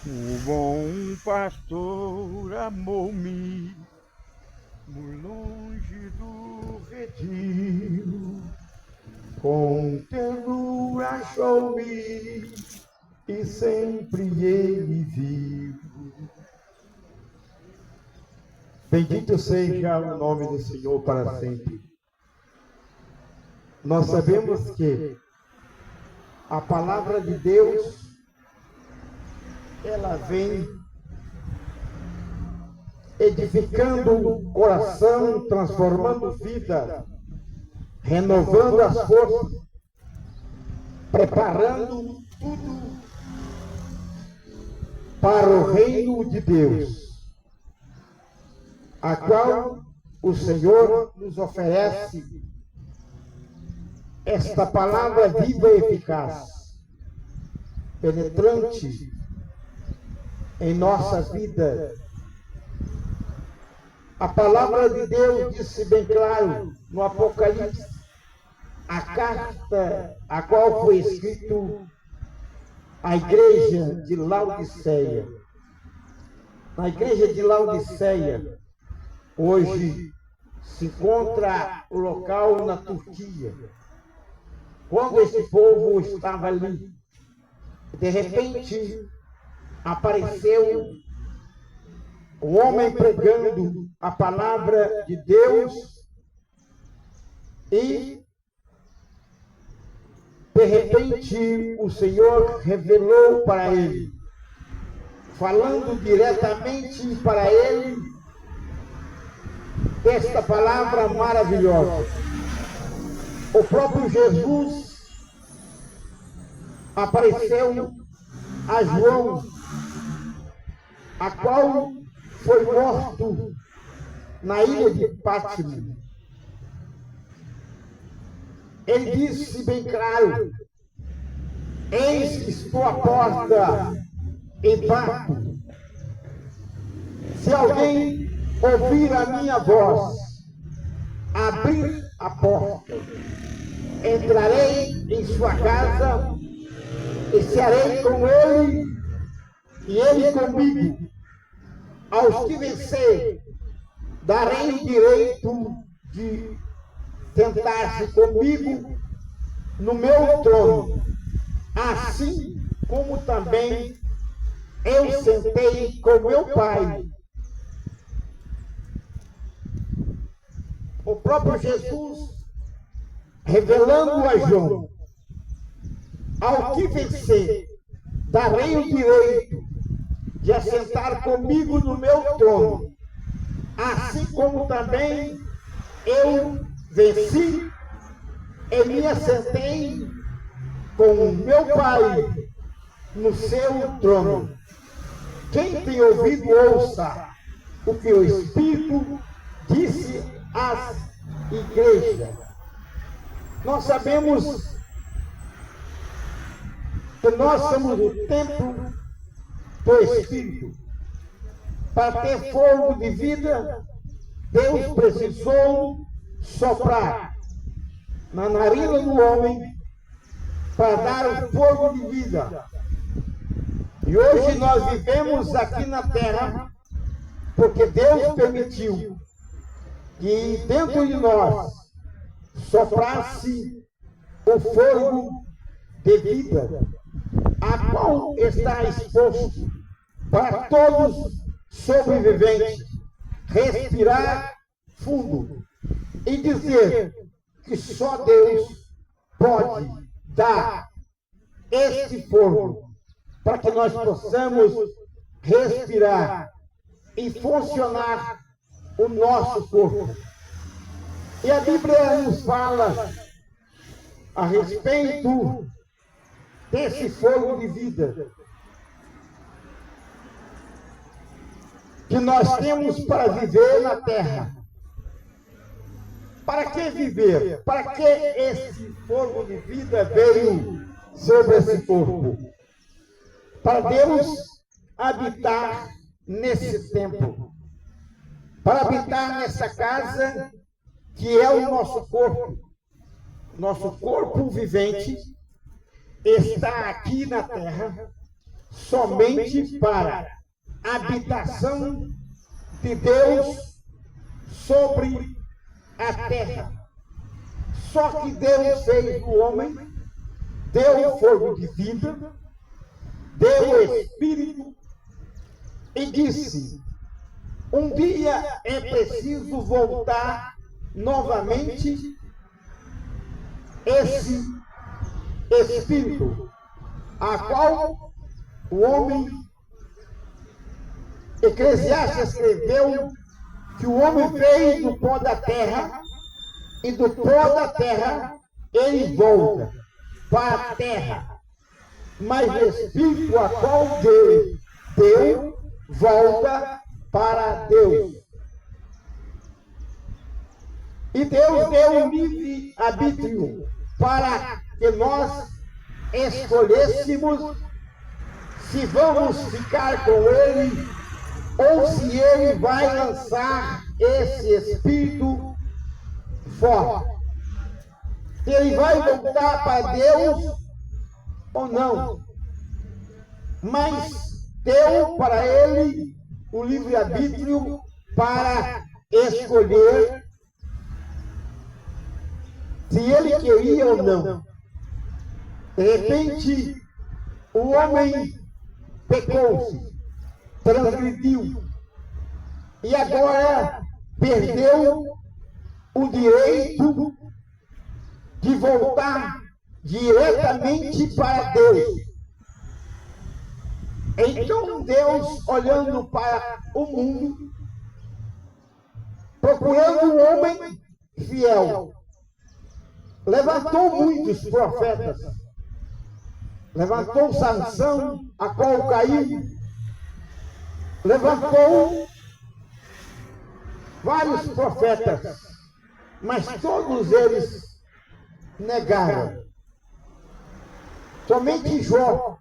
O bom pastor amou-me, muito longe do retiro, com ternura achou-me, e sempre ele viu. Bendito seja o nome do Senhor para sempre. Nós sabemos que a palavra de Deus, ela vem edificando o coração, transformando vida, renovando as forças, preparando tudo para o reino de Deus, a qual o Senhor nos oferece esta palavra viva e eficaz, penetrante em nossas vidas. A palavra de Deus disse bem claro no Apocalipse, a carta a qual foi escrito à igreja de Laodiceia. Na igreja de Laodiceia, hoje se encontra o local na Turquia. Quando esse povo estava ali, de repente apareceu um homem pregando a palavra de Deus e, de repente, o Senhor revelou para ele, falando diretamente para ele, esta palavra maravilhosa. O próprio Jesus apareceu a João, a qual foi morto na ilha de Patmos. Ele disse bem claro: eis que estou à porta e bato. Se alguém ouvir a minha voz, abrir a porta, entrarei em sua casa e cearei com ele e ele comigo. Aos que vencer, darei o direito de sentar-se comigo no meu trono, assim como também eu sentei com meu Pai. O próprio Jesus revelando a João: ao que vencer, darei o direito de assentar comigo no meu trono, assim como também eu venci e me assentei com meu Pai no seu trono. Quem tem ouvido, ouça o que o Espírito disse às igrejas. Nós sabemos que nós somos o templo do Espírito. Para ter fogo de vida, Deus precisou soprar na narina do homem para dar o fogo de vida. E hoje nós vivemos aqui na terra porque Deus permitiu que dentro de nós soprasse o fogo de vida, a qual está exposto para todos sobreviventes respirar fundo e dizer que só Deus pode dar este fogo para que nós possamos respirar e funcionar o nosso corpo. E a Bíblia nos fala a respeito desse fogo de vida que nós temos para viver na terra. Para que viver? Para que esse fogo de vida veio sobre esse corpo? Para Deus habitar nesse templo, para habitar nessa casa que é o nosso corpo. Nosso corpo vivente está aqui na terra somente para a habitação de Deus sobre a terra. Só que Deus fez o homem, deu o fogo de vida, deu o Espírito e disse: um dia é preciso voltar novamente esse Espírito, a qual o homem, Eclesiastes escreveu que o homem veio do pó da terra e do pó da terra ele volta para a terra. Mas o Espírito a qual Deus deu volta para Deus. E Deus deu o livre-arbítrio para que nós escolhêssemos se vamos ficar com Ele ou se Ele vai lançar esse Espírito fora. Se Ele vai voltar para Deus ou não. Mas deu para Ele o livre-arbítrio para escolher se ele queria ou não. De repente, o homem pecou-se, transgrediu, e agora perdeu o direito de voltar diretamente para Deus. Então Deus, olhando para o mundo, procurando um homem fiel, levantou muitos profetas. Levantou Sansão, a qual caiu. Levantou vários profetas, mas todos eles negaram. Somente Jó,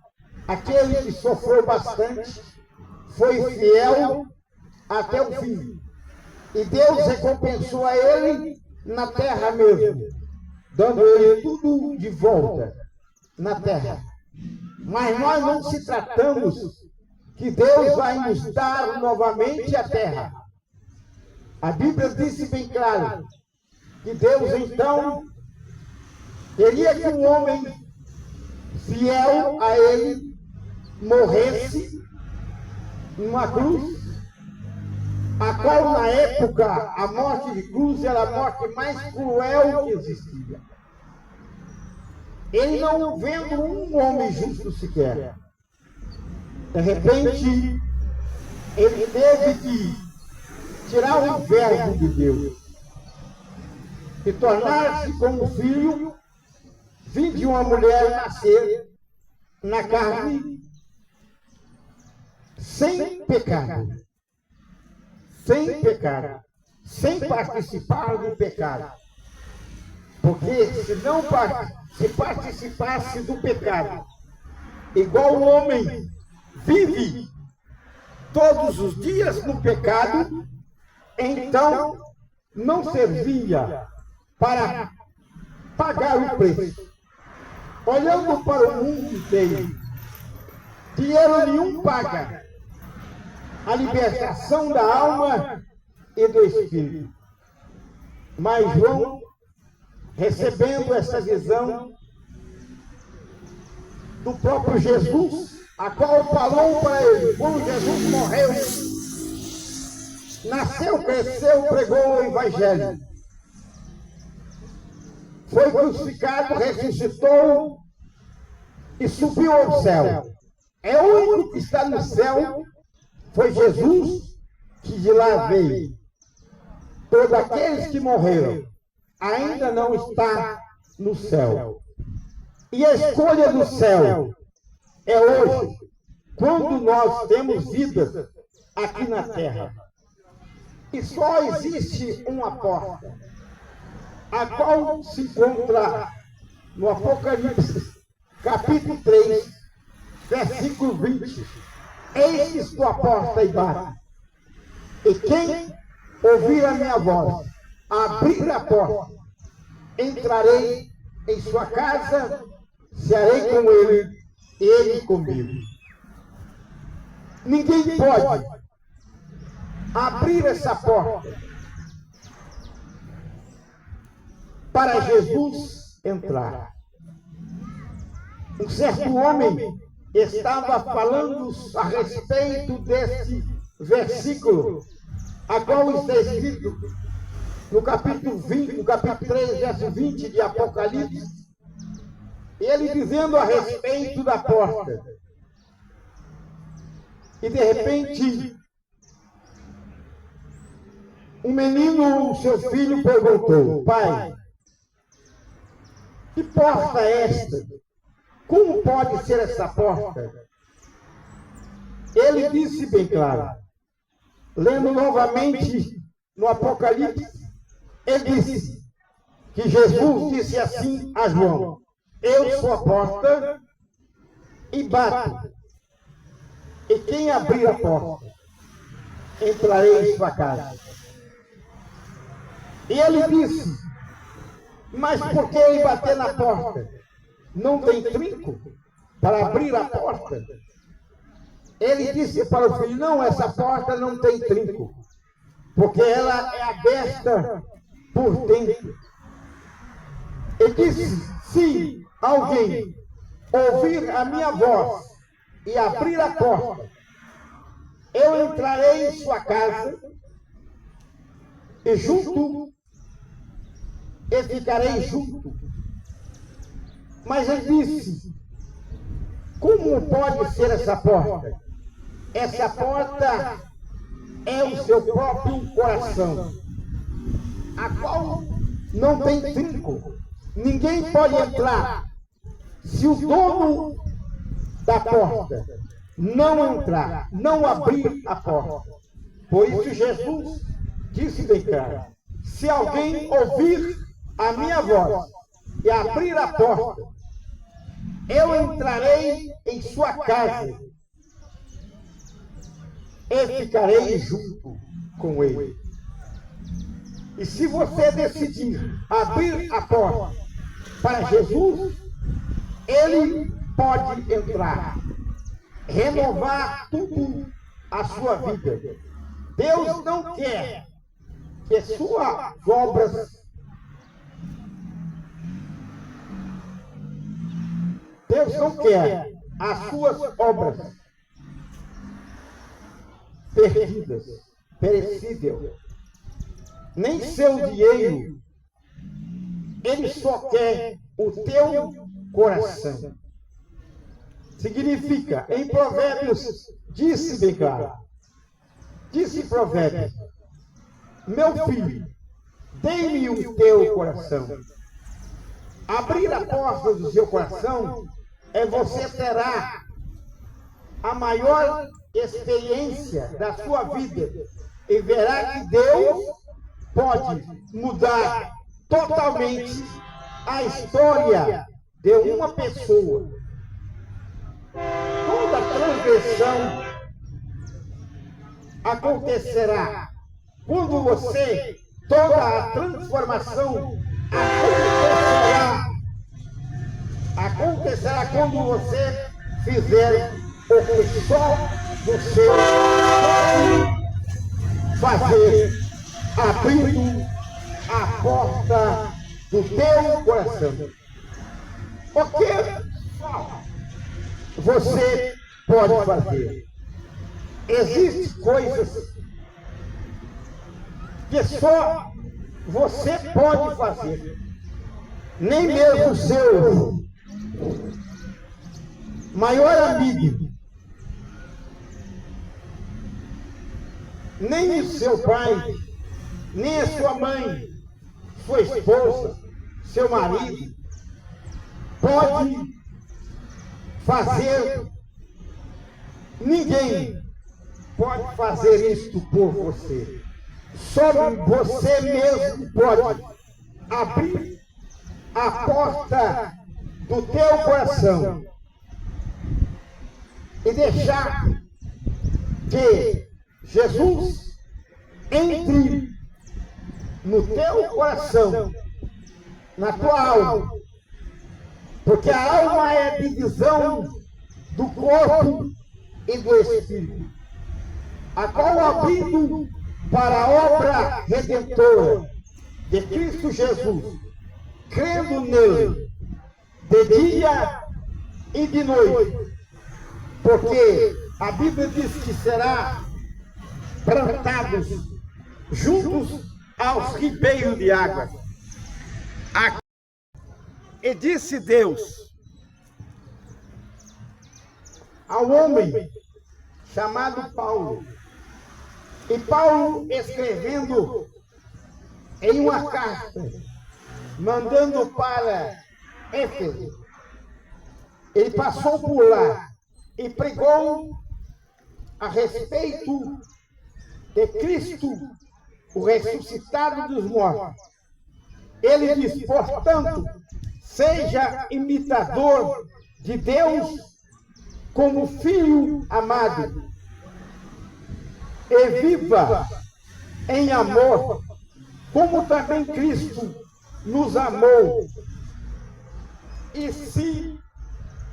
aquele que sofreu bastante, foi fiel até o fim. E Deus recompensou a ele na terra mesmo, dando a ele tudo de volta na terra. Mas nós não se tratamos que Deus vai nos dar novamente a terra. A Bíblia disse bem claro que Deus então queria que um homem fiel a ele morresse numa cruz, a qual na época a morte de cruz era a morte mais cruel que existia. Ele não vendo um homem justo sequer. De repente, ele teve que tirar o verbo de Deus e tornar-se como filho, vir de uma mulher nascer na carne, sem pecado, sem participar do pecado. Porque se participasse do pecado, igual o homem vive todos os dias no pecado, então não servia para pagar o preço. Olhando para o mundo inteiro, dinheiro nenhum paga a libertação da alma e do espírito. Mas João, recebendo essa visão do próprio Jesus, a qual falou para ele, quando Jesus morreu, nasceu, cresceu, pregou o Evangelho, foi crucificado, ressuscitou e subiu ao céu. É o único que está no céu, foi Jesus que de lá veio. Todos aqueles que morreram ainda não está no céu. E a escolha do céu é hoje, quando nós temos vida aqui na terra. E só existe uma porta, a qual se encontra no Apocalipse, capítulo 3, versículo 20. Eis que estou à porta e bato. E quem ouvir a minha voz, abrir a porta, entrarei em sua casa, cearei com ele e ele comigo. Ninguém pode abrir essa porta para Jesus entrar. Um certo homem estava falando a respeito desse versículo, a qual está escrito no capítulo 20, no capítulo 3, verso 20 de Apocalipse, ele dizendo a respeito da porta. E de repente, um menino, seu filho, perguntou: pai, que porta é esta? Como pode ser essa porta? Ele disse bem claro, lendo novamente no Apocalipse, ele disse que Jesus disse assim a João: eu sou a porta e bato. E quem abrir a porta, entrarei em sua casa. E ele disse: mas por que ele bater na porta? Não tem trinco para abrir a porta? Ele disse para o filho: não, essa porta não tem trinco, porque ela é aberta por dentro. Ele disse: se alguém ouvir a minha voz e abrir a porta, eu entrarei em sua casa e ficarei junto. Mas ele disse: como pode ser essa porta? Essa porta é o seu próprio coração, a qual não tem trinco. Ninguém pode entrar se o dono da porta não entrar, não abrir a porta. Por isso Jesus disse bem claro: se alguém ouvir a minha voz e abrir a porta, eu entrarei em sua casa e ficarei junto com ele. E se você decidir abrir a porta para Jesus, ele pode entrar, renovar tudo a sua vida. Deus não quer que suas obras, Deus não quer as suas obras perdidas, perecíveis, nem seu dinheiro. Ele só quer o teu coração. Significa, em Provérbios, disse bem claro, disse Provérbios: meu filho, dê-me o teu coração. Abrir a porta do seu coração você terá a maior experiência da sua vida e verá que Deus pode mudar totalmente a história de uma pessoa. Toda transgressão acontecerá quando você, toda a transformação acontecerá quando você fizer o que só você pode fazer, abrindo a porta do teu coração. O que só você pode fazer? Existem coisas que só você pode fazer. Nem mesmo o seu maior amigo, nem o seu pai, nem a sua mãe, sua esposa, seu marido, pode fazer. Ninguém pode fazer isto por você. Só você mesmo pode abrir a porta do teu coração e deixar que Jesus entre no teu coração, na tua alma, porque a alma é a divisão do corpo e do Espírito, a qual abrindo para a obra redentora de Cristo Jesus, crendo nele, de dia e de noite, porque a Bíblia diz que será plantados juntos aos ribeiros de água. E disse Deus ao homem chamado Paulo, e Paulo escrevendo em uma carta, mandando para Éfeso, ele passou por lá e pregou a respeito de Cristo, o ressuscitado dos mortos. Ele diz, portanto, seja imitador de Deus como filho amado, e viva em amor, como também Cristo nos amou e se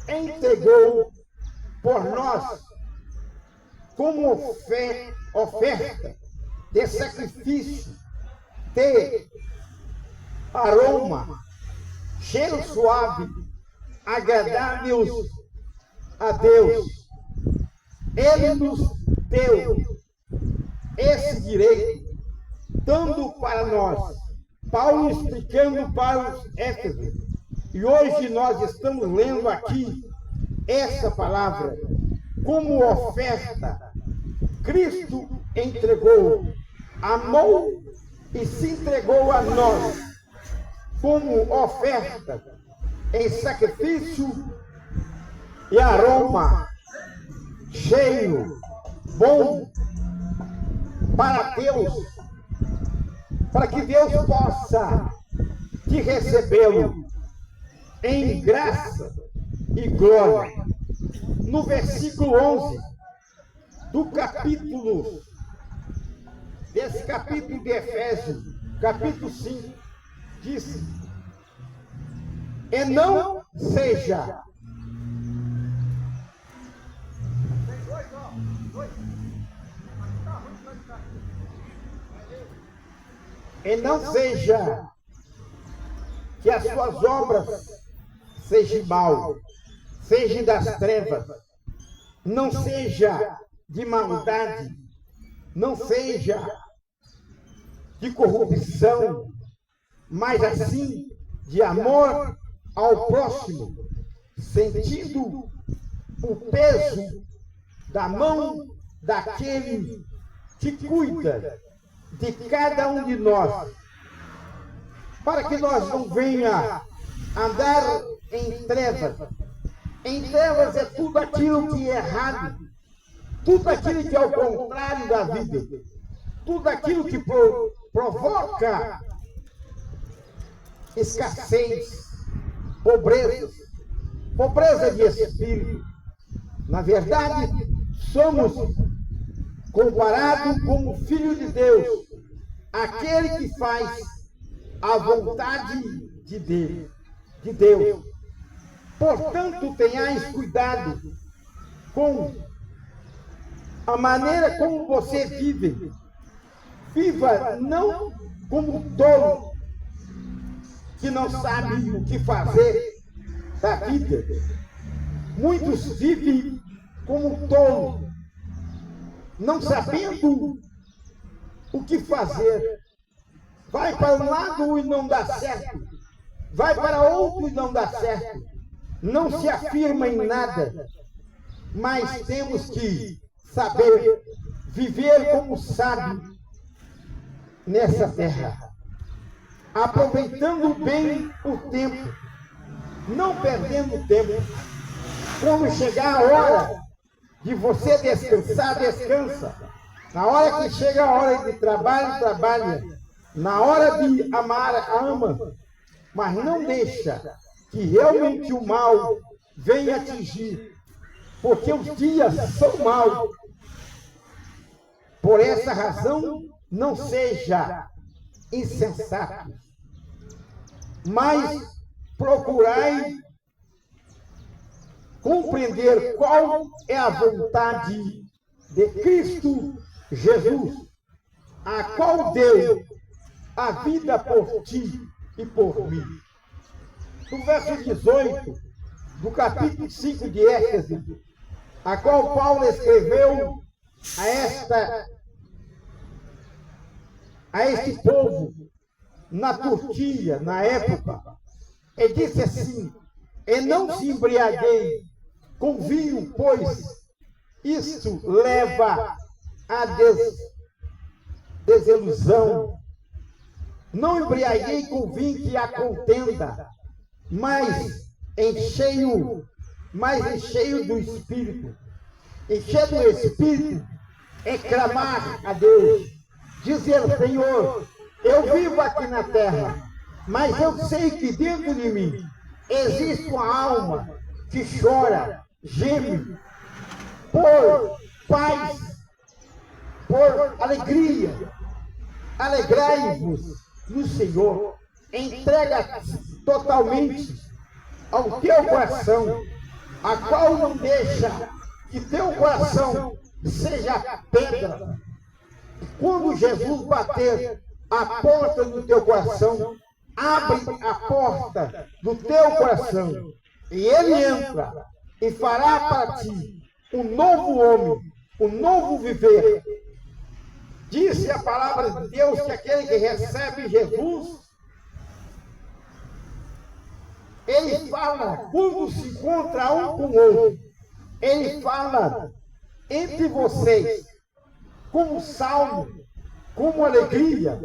entregou por nós como oferta de sacrifício, de aroma, cheiro suave, agradáveis a Deus. Ele nos deu esse direito, dando para nós. Paulo explicando para os Éfesos. E hoje nós estamos lendo aqui essa palavra como oferta. Cristo entregou, amou e se entregou a nós como oferta em sacrifício e aroma, cheio, bom para Deus, para que Deus possa te recebê-lo em graça e glória. No versículo 11 desse capítulo de Efésios, capítulo 5, diz: e não seja que as suas obras sejam mal, sejam das trevas, não seja de maldade, não seja de corrupção, mas assim de amor ao próximo, sentindo o peso da mão daquele que cuida de cada um de nós, para que nós não venha andar em trevas. Em trevas é tudo aquilo que é errado, tudo aquilo que é o contrário da vida, tudo aquilo que provoca escassez, pobreza de espírito. Na verdade, somos comparados como filho de Deus, aquele que faz a vontade de Deus. Portanto, tenhais cuidado com a maneira como você vive. Viva não como tolo, que não sabe o que fazer da vida. Muitos vivem como tolo, não sabendo o que fazer. Vai para um lado e não dá certo, vai para outro e não dá certo, não se afirma em nada, mas temos que saber viver como sábio nessa terra, aproveitando bem o tempo, não perdendo tempo. Quando chegar a hora de você descansar, descansa. Na hora que chega a hora de trabalho, trabalha. Na hora de amar, ama. Mas não deixa que realmente o mal venha atingir, porque os dias são maus. Por essa razão, não seja insensato, mas procurai compreender qual é a vontade de Cristo Jesus, a qual deu a vida por ti e por mim. No verso 18 do capítulo 5 de Éfeso, a qual Paulo escreveu a este povo na Turquia, na época, ele disse assim: e não se embriaguei com vinho, pois isso leva à desilusão. Não embriaguei com vinho que há contenda, mas encheio do Espírito. Encher do Espírito é clamar a Deus, dizer: Senhor, eu vivo aqui na terra, mas eu sei que dentro de mim existe uma alma que chora, geme, por paz, por alegria. Alegrai-vos no Senhor. Entrega totalmente ao teu coração, a qual não deixa que teu coração seja pedra. Quando Jesus bater a porta do teu coração, abre a porta do teu coração e ele entra e fará para ti um novo homem, um novo viver. Disse a palavra de Deus que aquele que recebe Jesus, ele fala, quando se encontra um com o outro, ele fala entre vocês, como salmo, como alegria.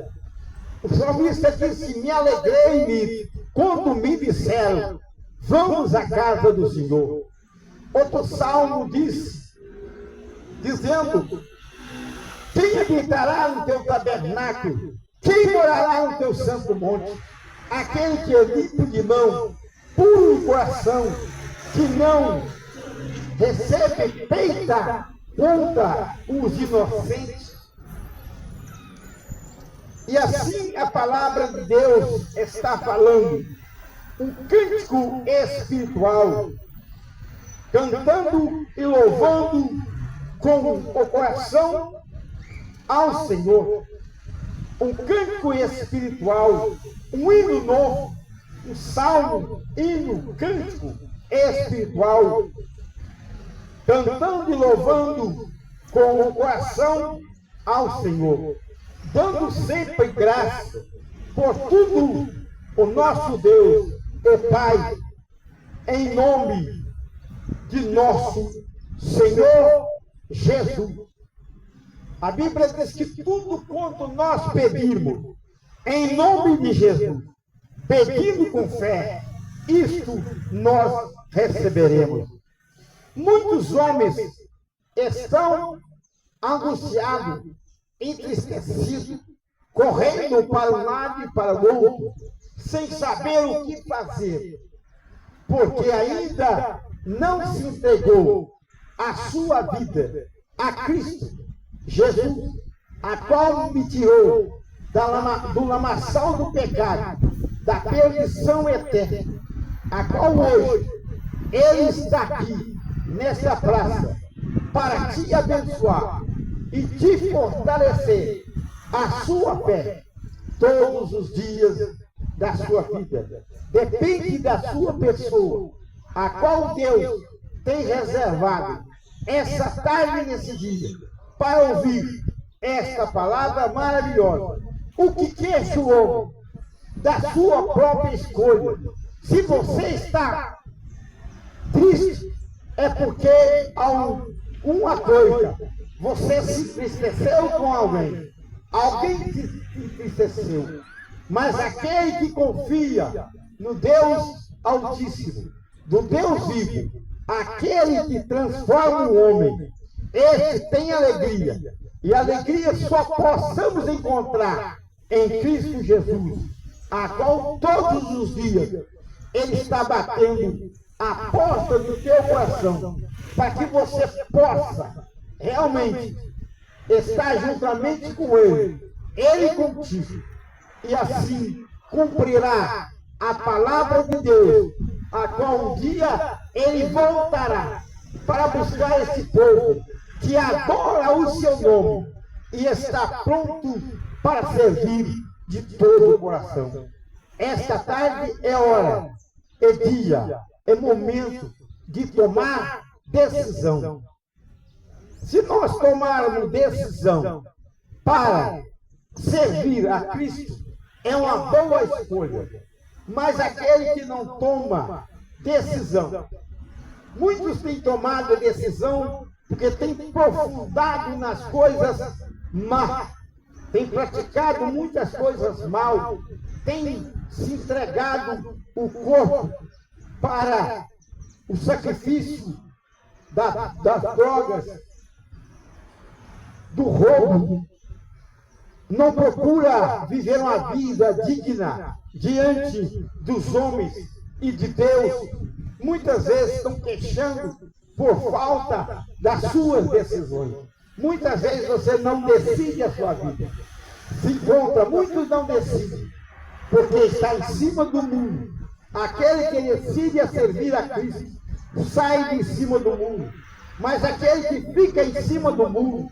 O salmista disse: me alegrei quando me disseram, vamos à casa do Senhor. Outro salmo diz, dizendo: quem habitará no teu tabernáculo? Quem morará no teu santo monte? Aquele que é limpo de mão, puro de coração, que não recebe peita contra os inocentes. E assim a palavra de Deus está falando, um cântico espiritual, cantando e louvando com o coração ao Senhor. Um cântico espiritual, um hino novo, um salmo, hino, cântico espiritual, cantando e louvando com o coração ao Senhor, dando sempre graça por tudo o nosso Deus e Pai, em nome de nosso Senhor Jesus. A Bíblia diz que tudo quanto nós pedimos, em nome de Jesus, pedindo com fé, isto nós receberemos. Muitos homens estão angustiados, entristecidos, correndo para um lado e para o outro, sem saber o que fazer, porque ainda não se entregou a sua vida a Cristo Jesus, a qual me tirou do lamaçal do pecado, da perdição eterna, a qual hoje Ele está aqui, nesta praça, para te abençoar e te fortalecer a sua fé todos os dias da sua vida. Depende da sua pessoa, a qual Deus tem reservado essa tarde nesse dia, para ouvir esta palavra maravilhosa. O que é esse homem? Da sua própria escolha. Se você está triste, é porque há uma coisa, você se entristeceu com alguém. Alguém te entristeceu. Mas aquele que confia no Deus Altíssimo, do Deus vivo, aquele que transforma o homem, esse tem alegria. E alegria só possamos encontrar em Cristo Jesus, a qual todos os dias Ele está batendo a porta do teu coração, para que você possa realmente estar juntamente com Ele contigo, e assim cumprirá a palavra de Deus a qual um dia ele voltará para buscar esse povo que adora o seu nome e está pronto para servir de todo o coração. Esta tarde é hora, é dia, é momento de tomar decisão. Se nós tomarmos decisão para servir a Cristo, é uma boa escolha. Mas aquele que não toma decisão, muitos têm tomado decisão porque têm aprofundado nas coisas más, têm praticado muitas coisas mal, têm se entregado o corpo para o sacrifício das drogas, do roubo, não procura viver uma vida digna diante dos homens e de Deus. Muitas vezes estão queixando por falta das suas decisões. Muitas vezes você não decide a sua vida. Se encontra, muitos não decidem, porque está em cima do mundo. Aquele que decide a servir a Cristo sai de cima do mundo. Mas aquele que fica em cima do mundo,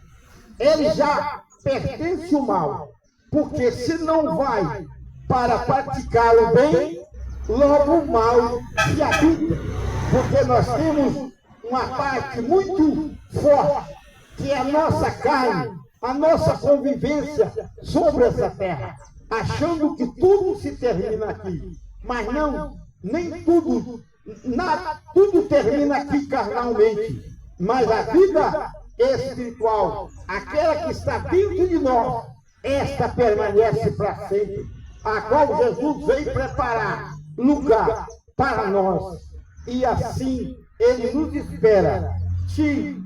ele já pertence ao mal. Porque se não vai para praticar o bem, logo o mal se habita. Porque nós temos uma parte muito forte, que é a nossa carne, a nossa convivência sobre essa terra, achando que tudo se termina aqui. Mas não, nem tudo, tudo termina aqui carnalmente. Mas a vida espiritual, aquela que está dentro de nós, esta permanece para sempre, a qual Jesus veio preparar lugar para nós. E assim ele nos espera te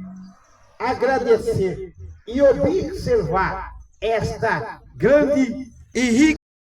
agradecer e observar esta grande e rica